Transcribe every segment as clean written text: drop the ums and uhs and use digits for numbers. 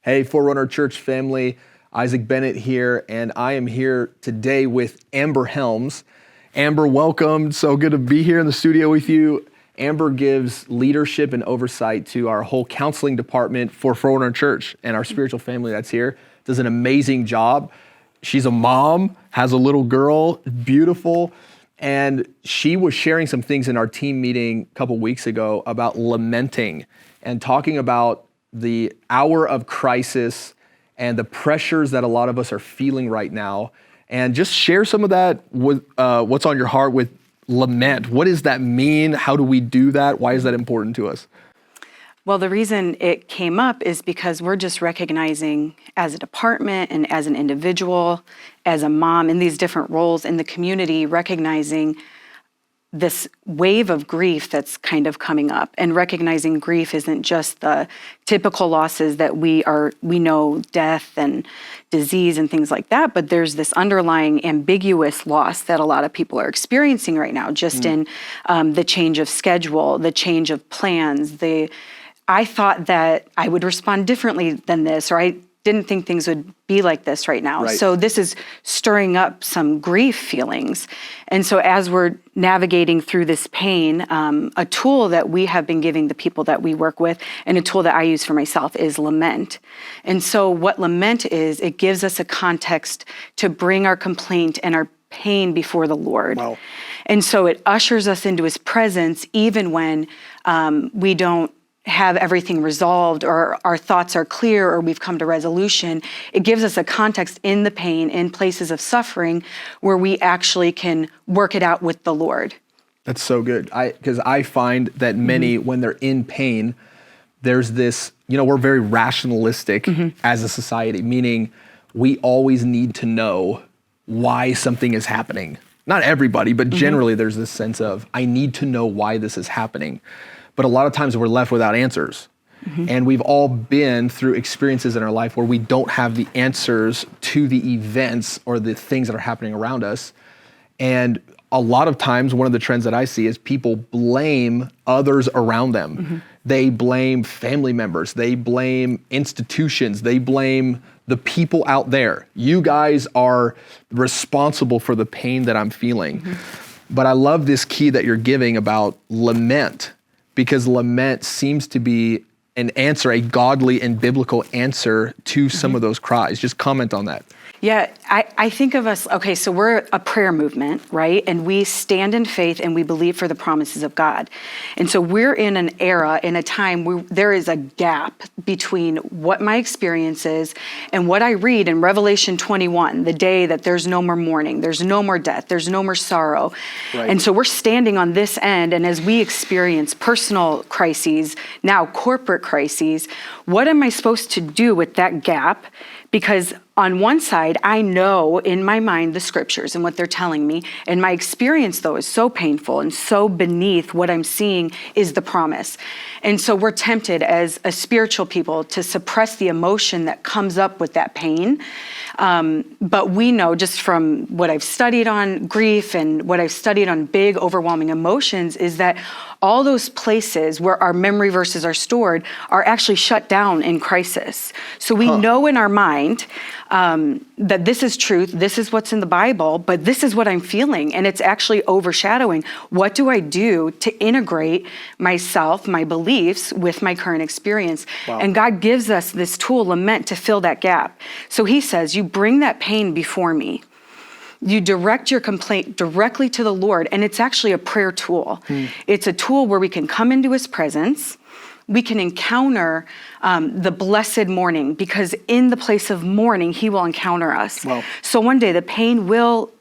Hey, Forerunner Church family, Isaac Bennett here, and I am here today with Amber Helms. Amber, welcome. So good to be here in the studio with you. Amber gives leadership and oversight to our whole counseling department for Forerunner Church, and our spiritual family that's here does an amazing job. She's a mom, has a little girl, beautiful, and she was sharing some things in our team meeting a couple weeks ago about lamenting and talking about the hour of crisis and the pressures that a lot of us are feeling right now. And just share some of that with what's on your heart with lament. What does that mean? How do we do that? Why is that important to us? Well, the reason it came up is because we're just recognizing as a department and as an individual, as a mom in these different roles in the community, recognizing this wave of grief that's kind of coming up, and recognizing grief isn't just the typical losses that we know, death and disease and things like that, but there's this underlying ambiguous loss that a lot of people are experiencing right now, just in the change of schedule, the change of plans. I thought that I would respond differently than this, or I didn't think things would be like this right now. Right. So this is stirring up some grief feelings. And so as we're navigating through this pain, a tool that we have been giving the people that we work with, and a tool that I use for myself, is lament. And so what lament is, it gives us a context to bring our complaint and our pain before the Lord. Wow. And so it ushers us into his presence even when we don't have everything resolved, or our thoughts are clear, or we've come to resolution. It gives us a context in the pain, in places of suffering, where we actually can work it out with the Lord. That's so good. Because I find that many, when they're in pain, there's this, we're very rationalistic as a society, meaning we always need to know why something is happening. Not everybody, but generally there's this sense of, I need to know why this is happening. But a lot of times we're left without answers. And we've all been through experiences in our life where we don't have the answers to the events or the things that are happening around us. And a lot of times, one of the trends that I see is people blame others around them. They blame family members, they blame institutions, they blame the people out there. You guys are responsible for the pain that I'm feeling. But I love this key that you're giving about lament, because lament seems to be an answer, a godly and biblical answer to some of those cries. Just comment on that. Yeah, I think of us, okay, so we're a prayer movement, right? And we stand in faith and we believe for the promises of God. And so we're in an era, in a time where there is a gap between what my experience is and what I read in Revelation 21, the day that there's no more mourning, there's no more death, there's no more sorrow. Right. And so we're standing on this end, and as we experience personal crises, now corporate crises, what am I supposed to do with that gap? Because on one side, I know in my mind the scriptures and what they're telling me, and my experience, though, is so painful and so beneath what I'm seeing is the promise. And so we're tempted as a spiritual people to suppress the emotion that comes up with that pain. But we know, just from what I've studied on grief and what I've studied on big, overwhelming emotions, is that all those places where our memory verses are stored are actually shut down in crisis. So we know in our mind that this is truth, this is what's in the Bible, but this is what I'm feeling, and it's actually overshadowing. What do I do to integrate myself, my beliefs, with my current experience? Wow. And God gives us this tool, lament, to fill that gap. So he says, you bring that pain before me. You direct your complaint directly to the Lord, and it's actually a prayer tool. It's a tool where we can come into his presence. We can encounter the blessed mourning, because in the place of mourning, he will encounter us. Wow. So one day the pain will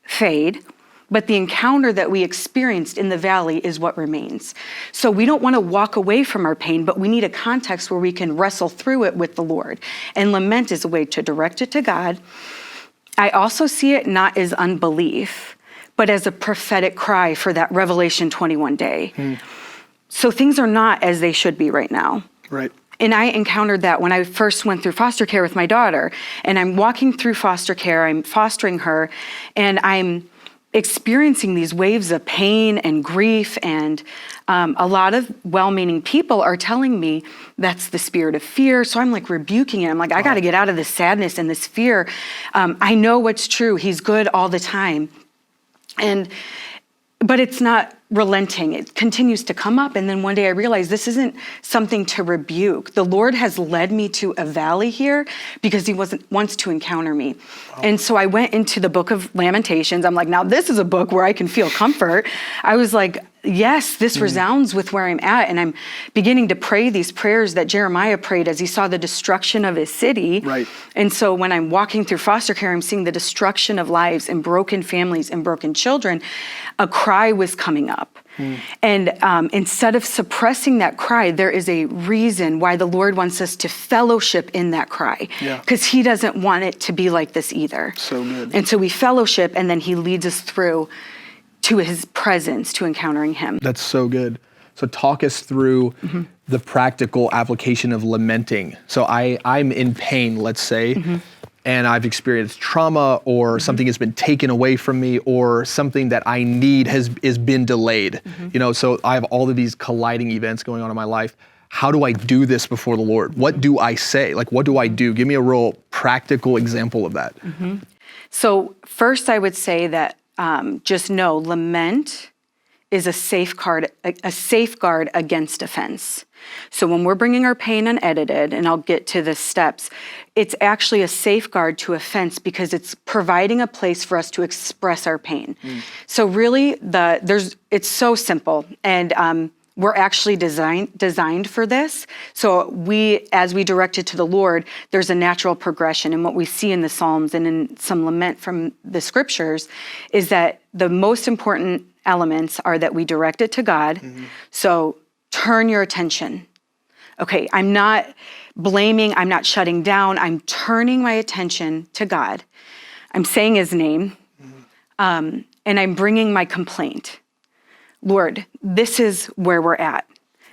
fade, but the encounter that we experienced in the valley is what remains. So we don't want to walk away from our pain, but we need a context where we can wrestle through it with the Lord. And lament is a way to direct it to God. I also see it not as unbelief, but as a prophetic cry for that Revelation 21 day. So things are not as they should be right now. Right. And I encountered that when I first went through foster care with my daughter. And I'm walking through foster care, I'm fostering her, and I'm experiencing these waves of pain and grief, and a lot of well-meaning people are telling me that's the spirit of fear. So I'm like rebuking it. I'm like, I got to get out of this sadness and this fear. I know what's true. He's good all the time. But it's not relenting. It continues to come up. And then one day I realized this isn't something to rebuke. The Lord has led me to a valley here because he wants to encounter me. And so I went into the book of Lamentations. I'm like, now this is a book where I can feel comfort. I was like, yes, this resounds with where I'm at. And I'm beginning to pray these prayers that Jeremiah prayed as he saw the destruction of his city. Right. And so when I'm walking through foster care, I'm seeing the destruction of lives and broken families and broken children. A cry was coming up. And instead of suppressing that cry, there is a reason why the Lord wants us to fellowship in that cry. Because he doesn't want it to be like this either. So good. And so we fellowship, and then he leads us through to his presence, to encountering him. That's so good. So talk us through the practical application of lamenting. So I'm in pain, let's say, and I've experienced trauma, or something has been taken away from me, or something that I need is been delayed. You know, so I have all of these colliding events going on in my life. How do I do this before the Lord? What do I say? Like, what do I do? Give me a real practical example of that. So first I would say that just know lament is a safeguard against offense. So when we're bringing our pain unedited, and I'll get to the steps, it's actually a safeguard to offense because it's providing a place for us to express our pain. So really, it's so simple, and we're actually designed for this. So as we direct it to the Lord, there's a natural progression. And what we see in the Psalms and in some lament from the scriptures is that the most important elements are that we direct it to God. So turn your attention. Okay, I'm not blaming, I'm not shutting down, I'm turning my attention to God. I'm saying his name, and I'm bringing my complaint. Lord, this is where we're at.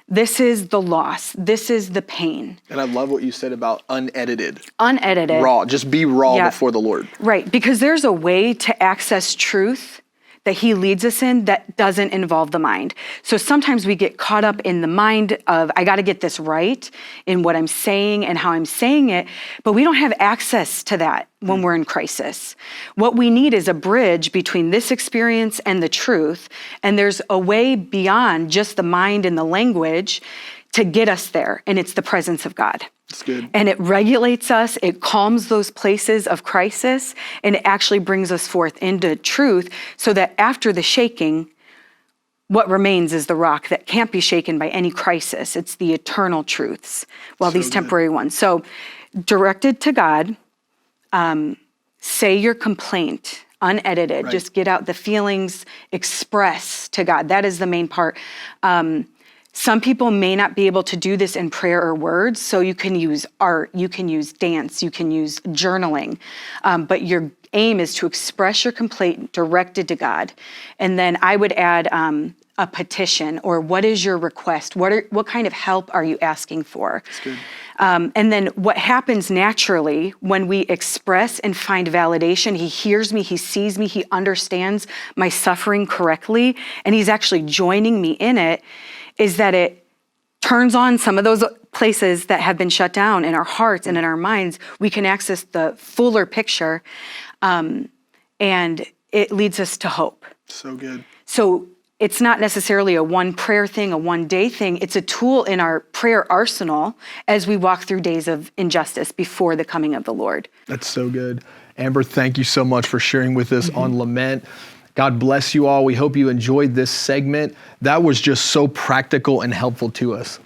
This is the loss. This is the pain. And I love what you said about unedited. Unedited. Raw, just be raw before the Lord. Right, because there's a way to access truth that he leads us in that doesn't involve the mind. So sometimes we get caught up in the mind of, I got to get this right in what I'm saying and how I'm saying it, but we don't have access to that when we're in crisis. What we need is a bridge between this experience and the truth, and there's a way beyond just the mind and the language to get us there, and it's the presence of God. That's good. And it regulates us, it calms those places of crisis, and it actually brings us forth into truth so that after the shaking, what remains is the rock that can't be shaken by any crisis. It's the eternal truths, while these temporary ones. So directed to God, say your complaint, unedited, just get out the feelings, express to God. That is the main part. Some people may not be able to do this in prayer or words, so you can use art, you can use dance, you can use journaling, but your aim is to express your complaint directed to God. And then I would add a petition, or what is your request? What kind of help are you asking for? That's good. And then what happens naturally when we express and find validation, he hears me, he sees me, he understands my suffering correctly, and he's actually joining me in it, is that it turns on some of those places that have been shut down in our hearts and in our minds. We can access the fuller picture, and it leads us to hope. So good. So it's not necessarily a one prayer thing, a one day thing. It's a tool in our prayer arsenal as we walk through days of injustice before the coming of the Lord. That's so good. Amber, thank you so much for sharing with us on Lament. God bless you all. We hope you enjoyed this segment. That was just so practical and helpful to us.